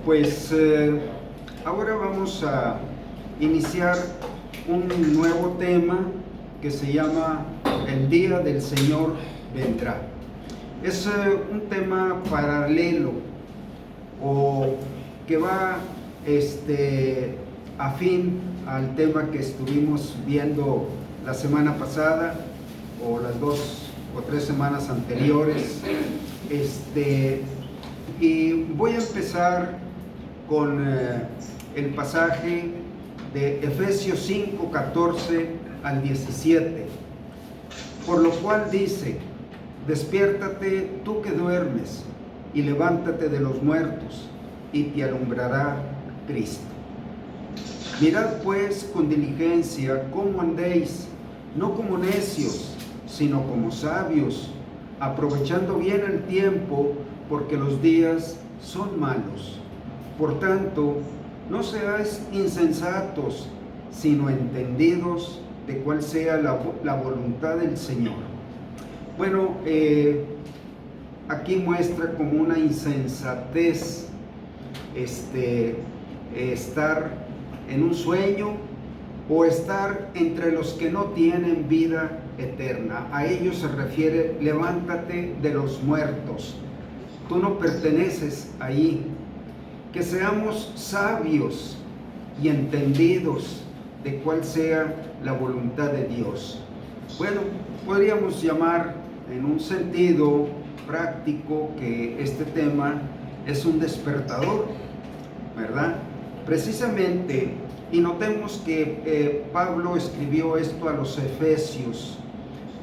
Pues ahora vamos a iniciar un nuevo tema que se llama El Día del Señor Vendrá. Es un tema paralelo o que va afín al tema que estuvimos viendo la semana pasada o las 2 o 3 semanas anteriores. Y voy a empezar con el pasaje de Efesios 5, 14 al 17, por lo cual dice: despiértate tú que duermes, y levántate de los muertos, y te alumbrará Cristo. Mirad pues con diligencia cómo andéis, no como necios, sino como sabios, aprovechando bien el tiempo, porque los días son malos. Por tanto, no seáis insensatos, sino entendidos de cuál sea la voluntad del Señor. Bueno, aquí muestra como una insensatez estar en un sueño o estar entre los que no tienen vida eterna. A ellos se refiere: levántate de los muertos. Tú no perteneces ahí. Que seamos sabios y entendidos de cuál sea la voluntad de Dios. Bueno, podríamos llamar en un sentido práctico que este tema es un despertador, ¿verdad? Precisamente, y notemos que Pablo escribió esto a los Efesios.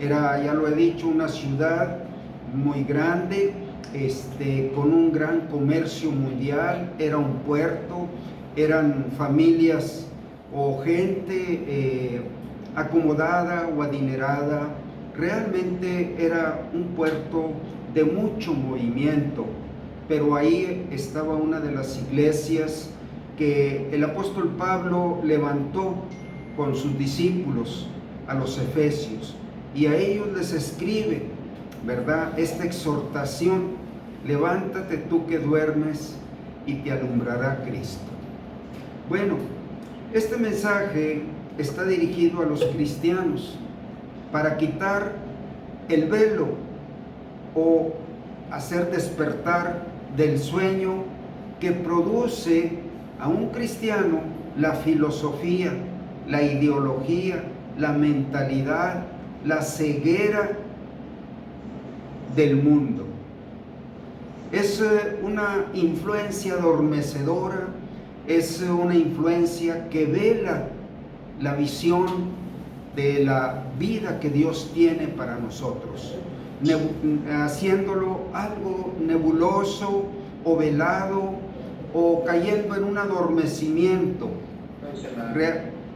Era, ya lo he dicho, una ciudad muy grande, con un gran comercio mundial. Era un puerto, eran familias o gente acomodada o adinerada. Realmente era un puerto de mucho movimiento, pero ahí estaba una de las iglesias que el apóstol Pablo levantó con sus discípulos, a los Efesios, y a ellos les escribe, ¿verdad?, esta exhortación: levántate tú que duermes, y te alumbrará Cristo. Bueno, este mensaje está dirigido a los cristianos para quitar el velo o hacer despertar del sueño que produce a un cristiano la filosofía, la ideología, la mentalidad, la ceguera del mundo. Es una influencia adormecedora, es una influencia que vela la visión de la vida que Dios tiene para nosotros, haciéndolo algo nebuloso o velado o cayendo en un adormecimiento.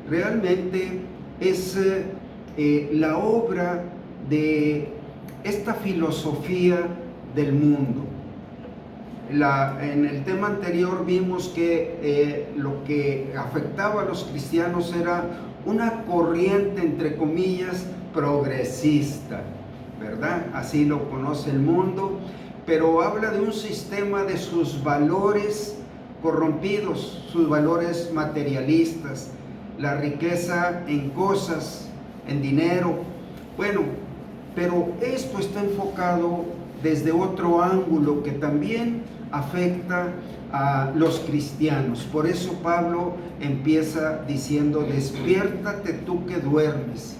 Realmente es la obra de esta filosofía del mundo. En el tema anterior vimos que lo que afectaba a los cristianos era una corriente, entre comillas, progresista, ¿verdad? Así lo conoce el mundo, pero habla de un sistema de sus valores corrompidos, sus valores materialistas, la riqueza en cosas, en dinero. Bueno, pero esto está enfocado desde otro ángulo que también afecta a los cristianos. Por eso Pablo empieza diciendo: despiértate tú que duermes,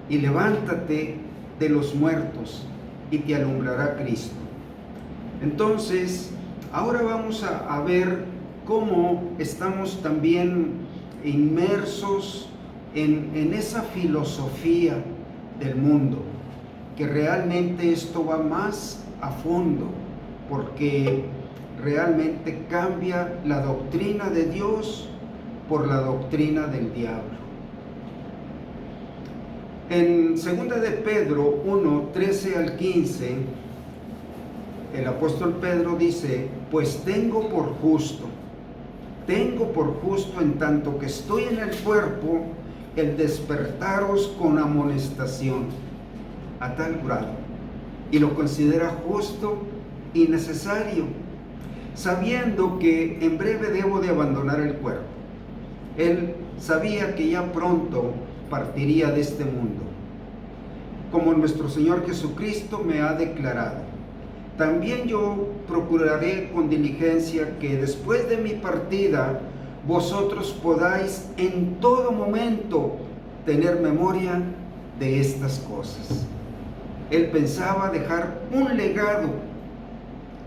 y levántate de los muertos, y te alumbrará Cristo. Entonces, ahora vamos a ver cómo estamos también inmersos en esa filosofía del mundo, que realmente esto va más a fondo, porque realmente cambia la doctrina de Dios por la doctrina del diablo. En 2 de Pedro 1, 13 al 15, el apóstol Pedro dice: pues tengo por justo en tanto que estoy en el cuerpo, el despertaros con amonestación, a tal grado, y lo considera justo y necesario, sabiendo que en breve debo de abandonar el cuerpo. Él sabía que ya pronto partiría de este mundo, como nuestro Señor Jesucristo me ha declarado. También yo procuraré con diligencia que después de mi partida vosotros podáis en todo momento tener memoria de estas cosas. Él pensaba dejar un legado,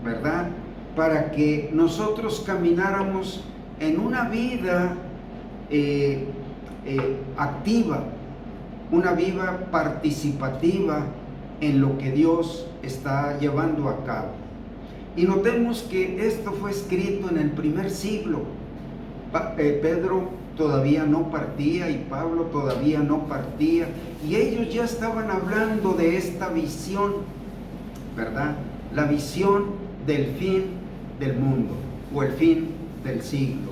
¿verdad?, para que nosotros camináramos en una vida activa, una vida participativa en lo que Dios está llevando a cabo. Y notemos que esto fue escrito en el primer siglo. Pedro todavía no partía y Pablo todavía no partía, y ellos ya estaban hablando de esta visión, ¿verdad? La visión del fin del mundo o el fin del siglo.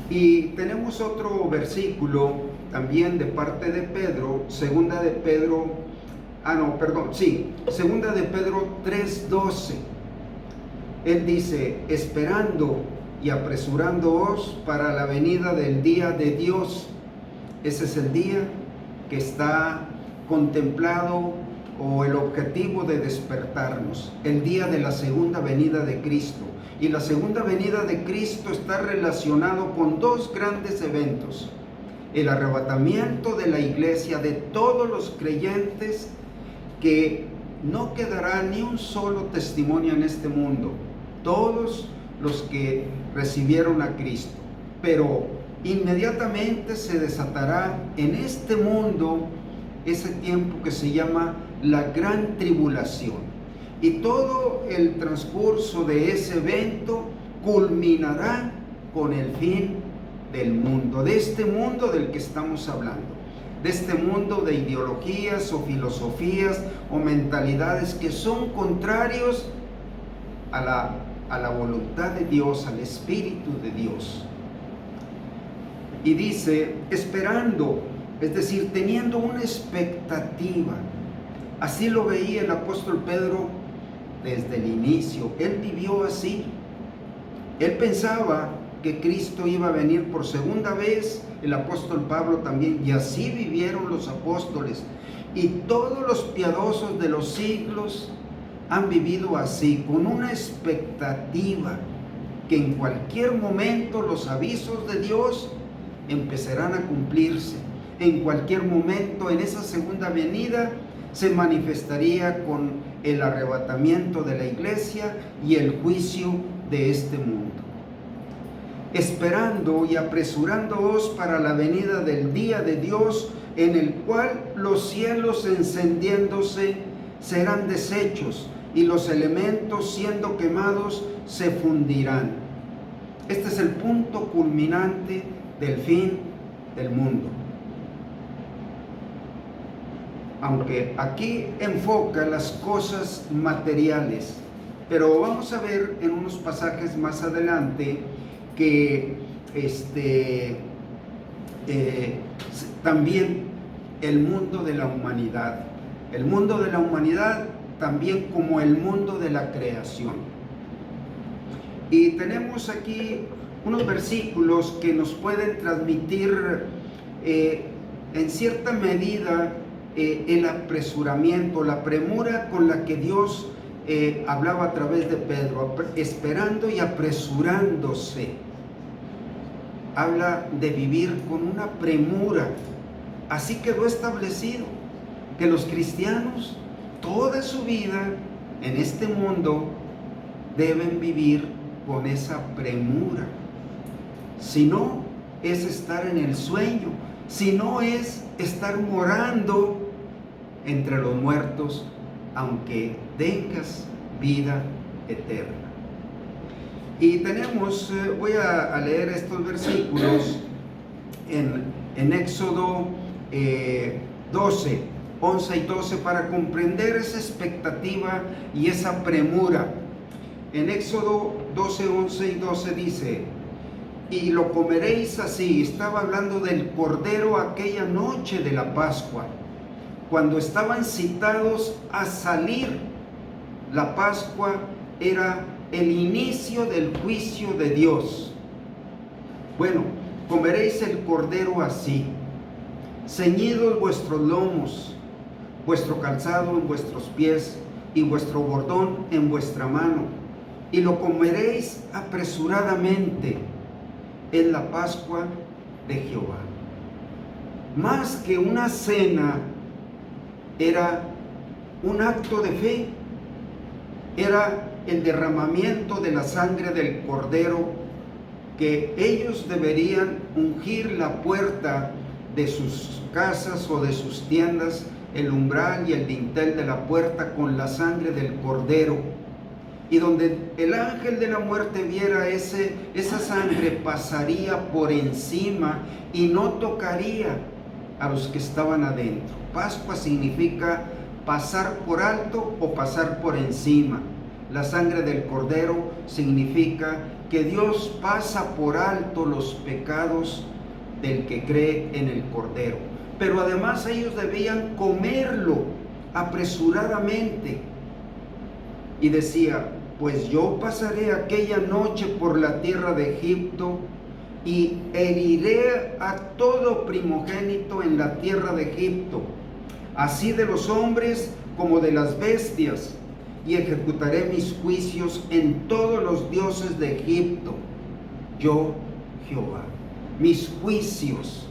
Y tenemos otro versículo también de parte de Pedro, segunda de Pedro 3:12. Él dice: esperando y apresurándoos para la venida del día de Dios. Ese es el día que está contemplado, o el objetivo de despertarnos, el día de la segunda venida de Cristo. Y la segunda venida de Cristo está relacionado con dos grandes eventos: el arrebatamiento de la iglesia, de todos los creyentes, que no quedará ni un solo testimonio en este mundo, todos los que recibieron a Cristo. Pero inmediatamente se desatará en este mundo ese tiempo que se llama la gran tribulación. Y todo el transcurso de ese evento culminará con el fin del mundo, de este mundo del que estamos hablando, de este mundo de ideologías o filosofías o mentalidades que son contrarios a la voluntad de Dios, al Espíritu de Dios. Y dice, esperando, es decir, teniendo una expectativa. Así lo veía el apóstol Pedro desde el inicio. Él vivió así. Él pensaba que Cristo iba a venir por segunda vez, el apóstol Pablo también, y así vivieron los apóstoles. Y todos los piadosos de los siglos han vivido así, con una expectativa que en cualquier momento los avisos de Dios empezarán a cumplirse. En cualquier momento, en esa segunda venida, se manifestaría con el arrebatamiento de la iglesia y el juicio de este mundo. Esperando y apresurándoos para la venida del día de Dios, en el cual los cielos encendiéndose serán deshechos y los elementos siendo quemados se fundirán. Este es el punto culminante del fin del mundo. Aunque aquí enfoca las cosas materiales, pero vamos a ver en unos pasajes más adelante que también el mundo de la humanidad también como el mundo de la creación. Y tenemos aquí unos versículos que nos pueden transmitir en cierta medida el apresuramiento, la premura con la que Dios hablaba a través de Pedro, esperando y apresurándose. Habla de vivir con una premura. Así quedó establecido que los cristianos toda su vida en este mundo deben vivir con esa premura. Si no, es estar en el sueño, si no, es estar morando entre los muertos, aunque tengas vida eterna. Y tenemos, voy a leer estos versículos en Éxodo 12, 11 y 12 para comprender esa expectativa y esa premura. En Éxodo 12, 11 y 12 dice: y lo comeréis así. Estaba hablando del cordero aquella noche de la Pascua, cuando estaban citados a salir. La Pascua era el inicio del juicio de Dios. Bueno, comeréis el cordero así, ceñidos vuestros lomos, vuestro calzado en vuestros pies y vuestro bordón en vuestra mano, y lo comeréis apresuradamente en la Pascua de Jehová. Más que una cena, era un acto de fe, era el derramamiento de la sangre del cordero, que ellos deberían ungir la puerta de sus casas o de sus tiendas, el umbral y el dintel de la puerta con la sangre del cordero, y donde el ángel de la muerte viera esa sangre, pasaría por encima y no tocaría a los que estaban adentro. Pascua significa pasar por alto o pasar por encima. La sangre del cordero significa que Dios pasa por alto los pecados del que cree en el cordero. Pero además ellos debían comerlo apresuradamente. Y decía: pues yo pasaré aquella noche por la tierra de Egipto y heriré a todo primogénito en la tierra de Egipto, así de los hombres como de las bestias, y ejecutaré mis juicios en todos los dioses de Egipto. Yo, Jehová, mis juicios,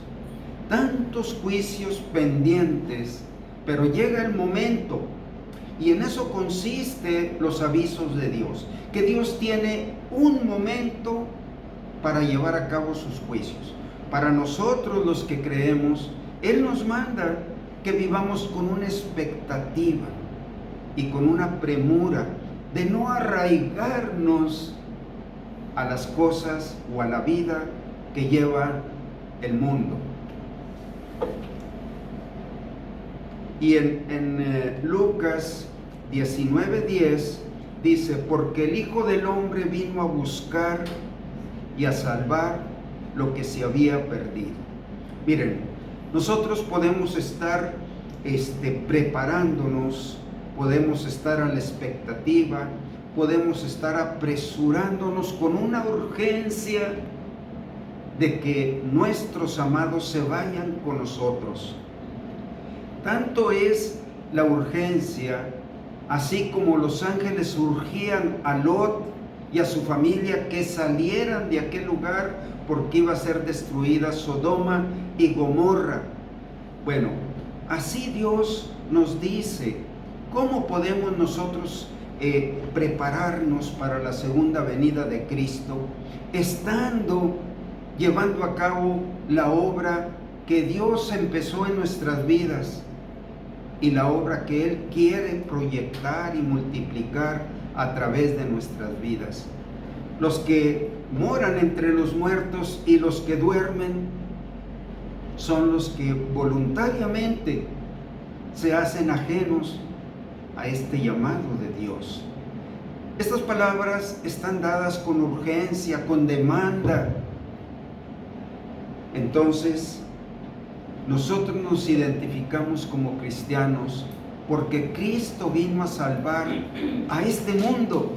tantos juicios pendientes, pero llega el momento. Y en eso consiste los avisos de Dios, que Dios tiene un momento para llevar a cabo sus juicios. Para nosotros los que creemos, Él nos manda que vivamos con una expectativa y con una premura de no arraigarnos a las cosas o a la vida que lleva el mundo. Y en Lucas 19:10 dice: porque el Hijo del Hombre vino a buscar y a salvar lo que se había perdido. Miren, nosotros podemos estar preparándonos, podemos estar a la expectativa, podemos estar apresurándonos con una urgencia de que nuestros amados se vayan con nosotros. Tanto es la urgencia, así como los ángeles urgían a Lot y a su familia que salieran de aquel lugar, porque iba a ser destruida Sodoma y Gomorra. Bueno, así Dios nos dice cómo podemos nosotros prepararnos para la segunda venida de Cristo, llevando a cabo la obra que Dios empezó en nuestras vidas y la obra que Él quiere proyectar y multiplicar a través de nuestras vidas. Los que moran entre los muertos y los que duermen son los que voluntariamente se hacen ajenos a este llamado de Dios. Estas palabras están dadas con urgencia, con demanda. Entonces, nosotros nos identificamos como cristianos porque Cristo vino a salvar a este mundo,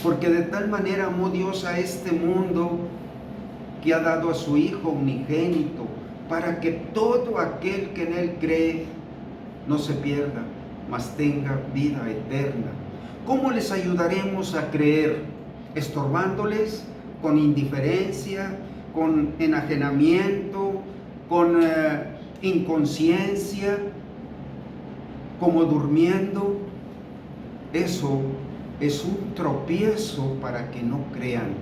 porque de tal manera amó Dios a este mundo que ha dado a su Hijo unigénito, para que todo aquel que en Él cree no se pierda, mas tenga vida eterna. ¿Cómo les ayudaremos a creer? ¿Estorbándoles? ¿Con indiferencia? ¿Con enajenamiento? ¿Con inconsciencia? ¿Como durmiendo? Eso es un tropiezo para que no crean.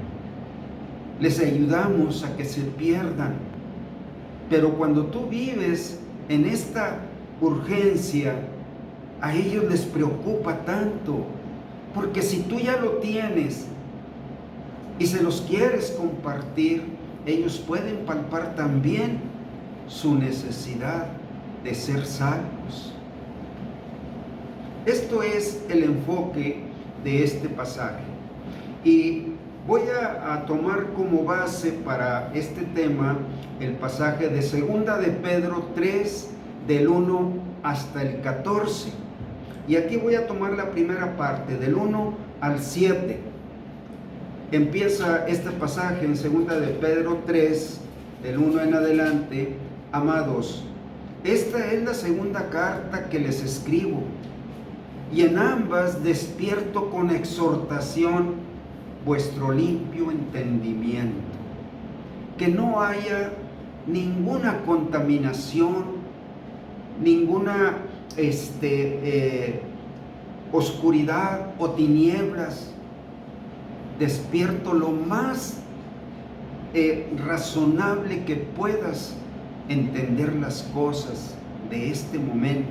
Les ayudamos a que se pierdan. Pero cuando tú vives en esta urgencia, a ellos les preocupa tanto, porque si tú ya lo tienes y se los quieres compartir, ellos pueden palpar también su necesidad de ser salvos. Esto es el enfoque de este pasaje. Y voy a tomar como base para este tema el pasaje de 2 de Pedro 3, del 1 hasta el 14. Y aquí voy a tomar la primera parte, del 1 al 7. Empieza este pasaje en 2 de Pedro 3, del 1 en adelante. Amados, esta es la segunda carta que les escribo, y en ambas despierto con exhortación vuestro limpio entendimiento, que no haya ninguna contaminación, ninguna oscuridad o tinieblas. Despierto lo más razonable que puedas entender las cosas de este momento,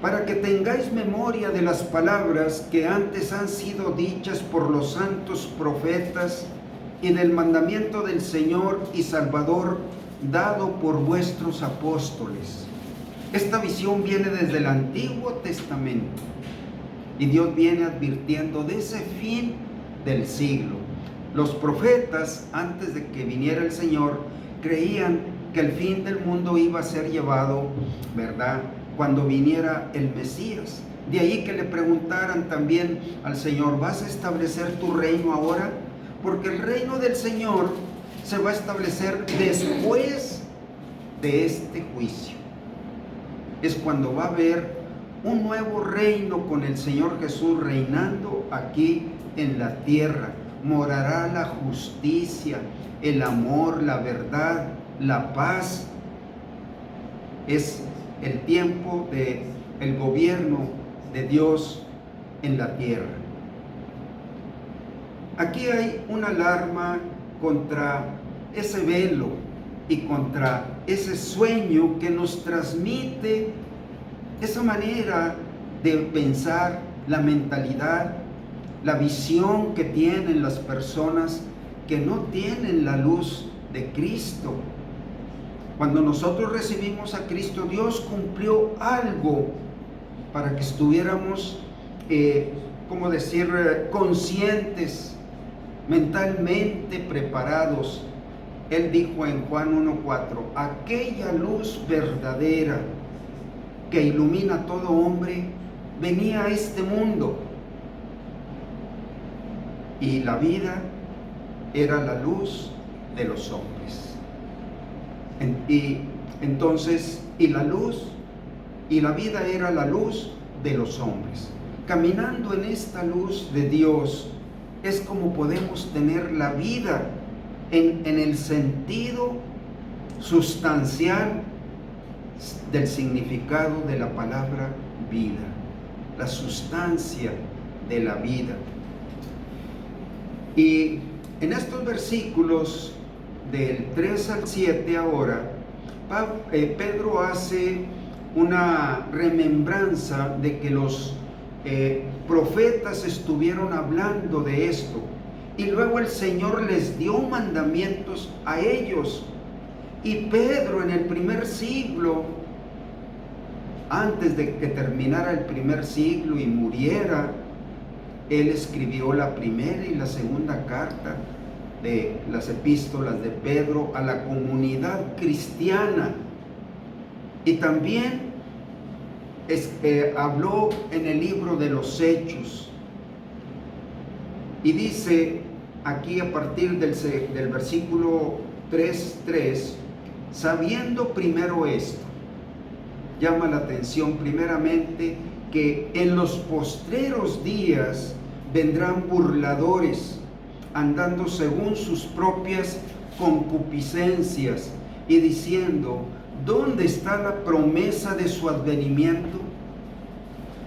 para que tengáis memoria de las palabras que antes han sido dichas por los santos profetas, y del mandamiento del Señor y Salvador dado por vuestros apóstoles. Esta visión viene desde el Antiguo Testamento, y Dios viene advirtiendo de ese fin del siglo. Los profetas, antes de que viniera el Señor, creían que el fin del mundo iba a ser llevado, ¿verdad?, cuando viniera el Mesías. De ahí que le preguntaran también al Señor: ¿vas a establecer tu reino ahora? Porque el reino del Señor se va a establecer después de este juicio. Es cuando va a haber un nuevo reino con el Señor Jesús reinando aquí en la tierra. Morará la justicia, el amor, la verdad, la paz. Es el tiempo del gobierno de Dios en la tierra. Aquí hay una alarma contra ese velo y contra ese sueño que nos transmite esa manera de pensar, la mentalidad, la visión que tienen las personas que no tienen la luz de Cristo. Cuando nosotros recibimos a Cristo, Dios cumplió algo para que estuviéramos, conscientes, mentalmente preparados. Él dijo en Juan 1:4: aquella luz verdadera que ilumina a todo hombre venía a este mundo, y la vida era la luz de los hombres. Y entonces, la luz y la vida era la luz de los hombres. Caminando en esta luz de Dios es como podemos tener la vida en el sentido sustancial del significado de la palabra vida, la sustancia de la vida. Y en estos versículos del 3 al 7 ahora, Pedro hace una remembranza de que los profetas estuvieron hablando de esto, y luego el Señor les dio mandamientos a ellos. Y Pedro, en el primer siglo, antes de que terminara el primer siglo y muriera, él escribió la primera y la segunda carta de las epístolas de Pedro a la comunidad cristiana. Y también habló en el libro de los Hechos. Y dice aquí a partir del versículo 3:3: sabiendo primero esto, llama la atención primeramente que en los postreros días vendrán burladores, andando según sus propias concupiscencias, y diciendo: ¿dónde está la promesa de su advenimiento?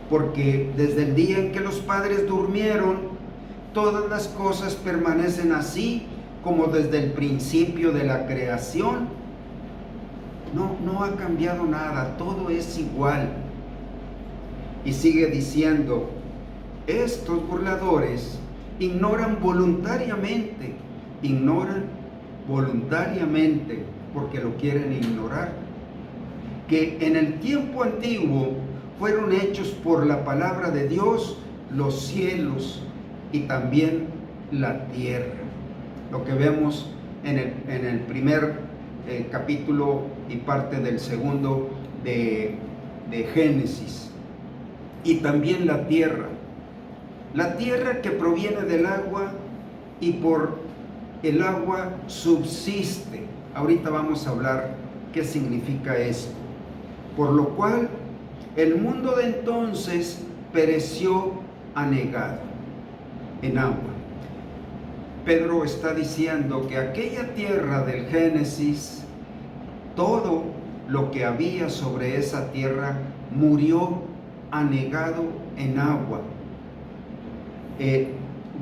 Porque desde el día en que los padres durmieron, todas las cosas permanecen así como desde el principio de la creación. No ha cambiado nada, todo es igual. Y sigue diciendo: estos burladores ignoran voluntariamente, porque lo quieren ignorar, que en el tiempo antiguo fueron hechos por la palabra de Dios los cielos y también la tierra. Lo que vemos en el primer capítulo y parte del segundo de Génesis. y también la tierra. La tierra que proviene del agua y por el agua subsiste. Ahorita vamos a hablar qué significa esto. Por lo cual el mundo de entonces pereció anegado en agua. Pedro está diciendo que aquella tierra del Génesis, todo lo que había sobre esa tierra murió anegado en agua.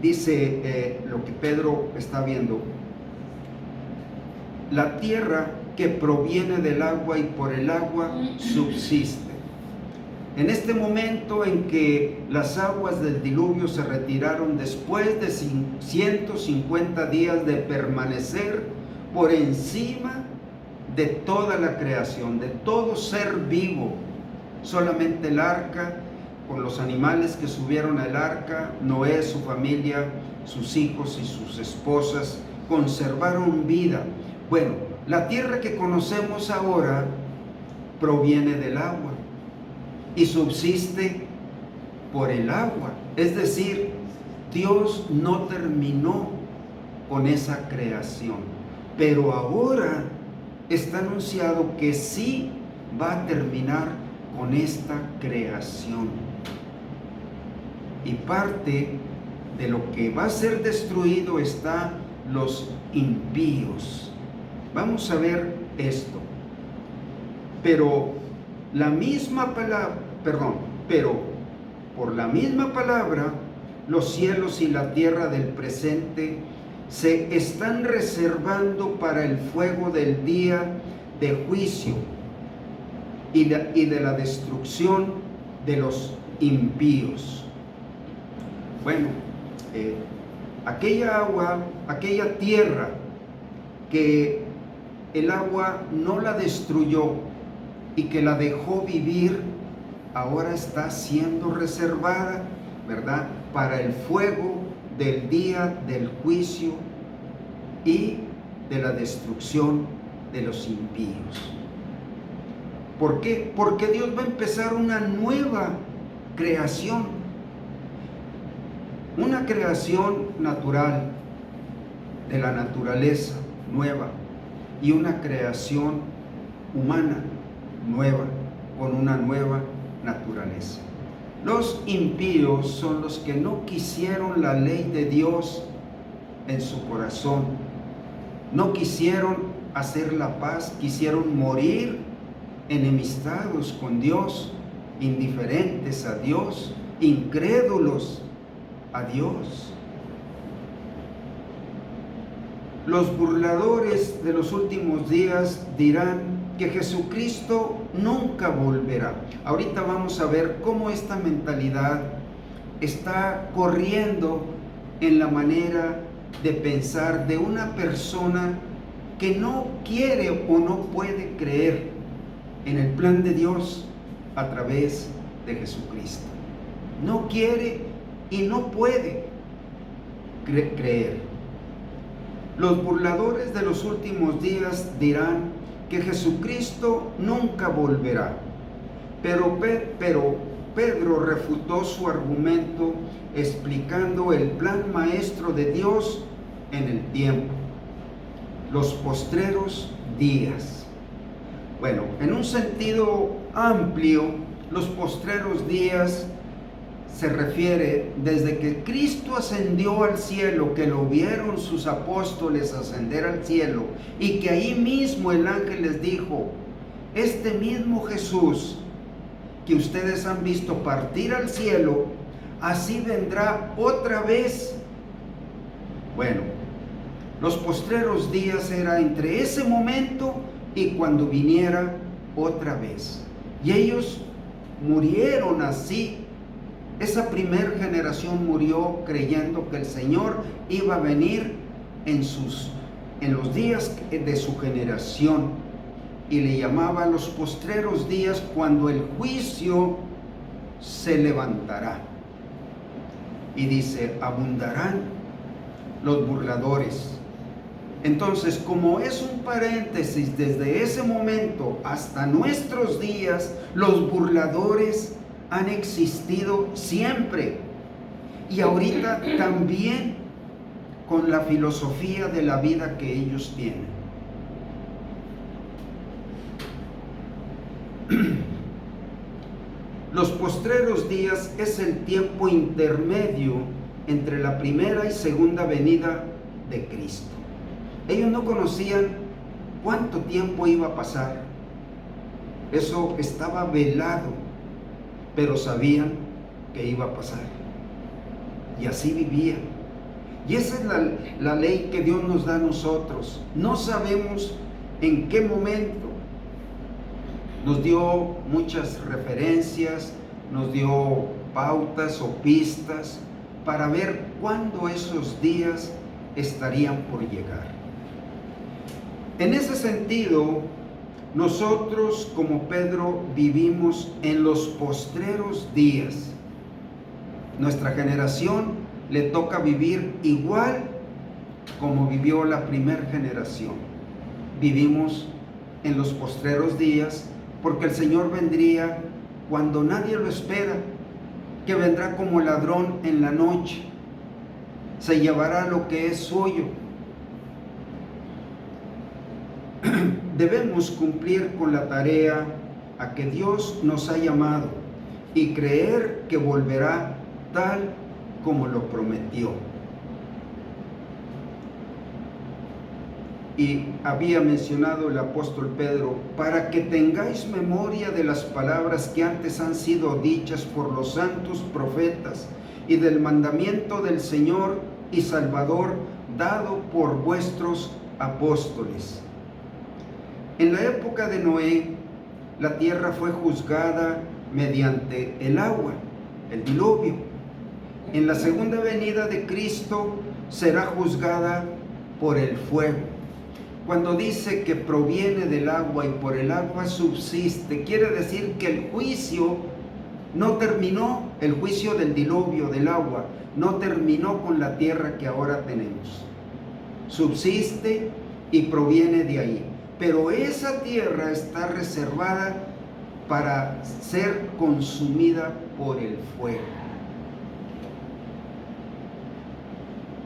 Dice lo que Pedro está viendo: la tierra que proviene del agua y por el agua subsiste. En este momento en que las aguas del diluvio se retiraron después de 150 días de permanecer por encima de toda la creación, de todo ser vivo, solamente el arca, con los animales que subieron al arca, Noé, su familia, sus hijos y sus esposas, conservaron vida. Bueno, la tierra que conocemos ahora proviene del agua y subsiste por el agua. Es decir, Dios no terminó con esa creación, pero ahora está anunciado que sí va a terminar con esta creación. Y parte de lo que va a ser destruido está los impíos. Vamos a ver esto. Pero por la misma palabra, los cielos y la tierra del presente se están reservando para el fuego del día de juicio y de la destrucción de los impíos. Bueno, aquella tierra que el agua no la destruyó y que la dejó vivir, ahora está siendo reservada, ¿verdad?, para el fuego del día del juicio y de la destrucción de los impíos. ¿Por qué? Porque Dios va a empezar una nueva creación, una creación natural de la naturaleza nueva y una creación humana nueva, con una nueva naturaleza. Los impíos son los que no quisieron la ley de Dios en su corazón, no quisieron hacer la paz, quisieron morir enemistados con Dios, indiferentes a Dios, incrédulos a Dios. Los burladores de los últimos días dirán que Jesucristo nunca volverá. Ahorita vamos a ver cómo esta mentalidad está corriendo en la manera de pensar de una persona que no quiere o no puede creer en el plan de Dios a través de Jesucristo. No quiere y no puede creer. Los burladores de los últimos días dirán que Jesucristo nunca volverá. Pero Pedro refutó su argumento explicando el plan maestro de Dios en el tiempo, los postreros días. Bueno, en un sentido amplio, los postreros días se refiere desde que Cristo ascendió al cielo, que lo vieron sus apóstoles ascender al cielo, y que ahí mismo el ángel les dijo: este mismo Jesús que ustedes han visto partir al cielo, así vendrá otra vez. Bueno, los postreros días era entre ese momento y cuando viniera otra vez. Y ellos murieron así. Esa primera generación murió creyendo que el Señor iba a venir en los días de su generación, y le llamaba los postreros días cuando el juicio se levantará. Y dice: abundarán los burladores. Entonces, como es un paréntesis, desde ese momento hasta nuestros días, los burladores han existido siempre y ahorita también con la filosofía de la vida que ellos tienen. Los postreros días es el tiempo intermedio entre la primera y segunda venida de Cristo. Ellos no conocían cuánto tiempo iba a pasar. Eso estaba velado, pero sabían que iba a pasar. Y así vivían. Y esa es la ley que Dios nos da a nosotros. No sabemos en qué momento. Nos dio muchas referencias, nos dio pautas o pistas para ver cuándo esos días estarían por llegar. En ese sentido, nosotros como Pedro vivimos en los postreros días. Nuestra generación le toca vivir igual como vivió la primera generación. Vivimos en los postreros días porque el Señor vendría cuando nadie lo espera, que vendrá como ladrón en la noche, se llevará lo que es suyo. Debemos cumplir con la tarea a que Dios nos ha llamado y creer que volverá tal como lo prometió. Y había mencionado el apóstol Pedro, para que tengáis memoria de las palabras que antes han sido dichas por los santos profetas y del mandamiento del Señor y Salvador dado por vuestros apóstoles. En la época de Noé, la tierra fue juzgada mediante el agua, el diluvio. En la segunda venida de Cristo será juzgada por el fuego. Cuando dice que proviene del agua y por el agua subsiste, quiere decir que el juicio no terminó, el juicio del diluvio, del agua, no terminó con la tierra que ahora tenemos. Subsiste y proviene de ahí. Pero esa tierra está reservada para ser consumida por el fuego.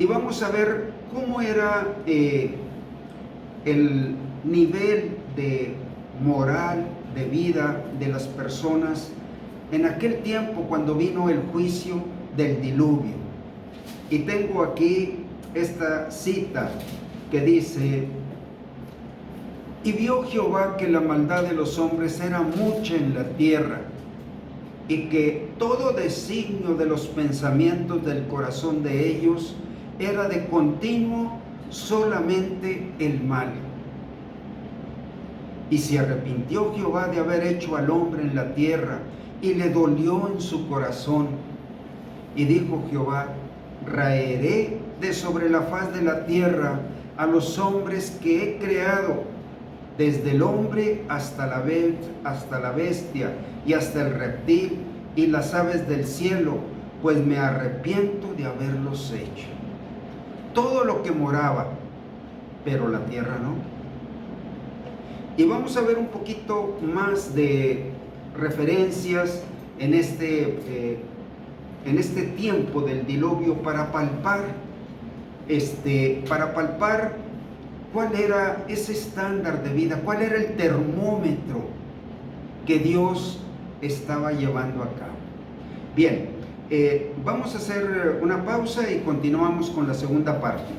Y vamos a ver cómo era el nivel de moral, de vida de las personas en aquel tiempo cuando vino el juicio del diluvio. Y tengo aquí esta cita que dice: y vio Jehová que la maldad de los hombres era mucha en la tierra, y que todo designio de los pensamientos del corazón de ellos era de continuo solamente el mal. Y se arrepintió Jehová de haber hecho al hombre en la tierra, y le dolió en su corazón. Y dijo Jehová: raeré de sobre la faz de la tierra a los hombres que he creado, desde el hombre hasta la bestia y hasta el reptil y las aves del cielo, pues me arrepiento de haberlos hecho. Todo lo que moraba, pero la tierra no. Y vamos a ver un poquito más de referencias en este tiempo del diluvio para palpar cuál era ese estándar de vida, cuál era el termómetro que Dios estaba llevando a cabo. Bien, vamos a hacer una pausa y continuamos con la segunda parte.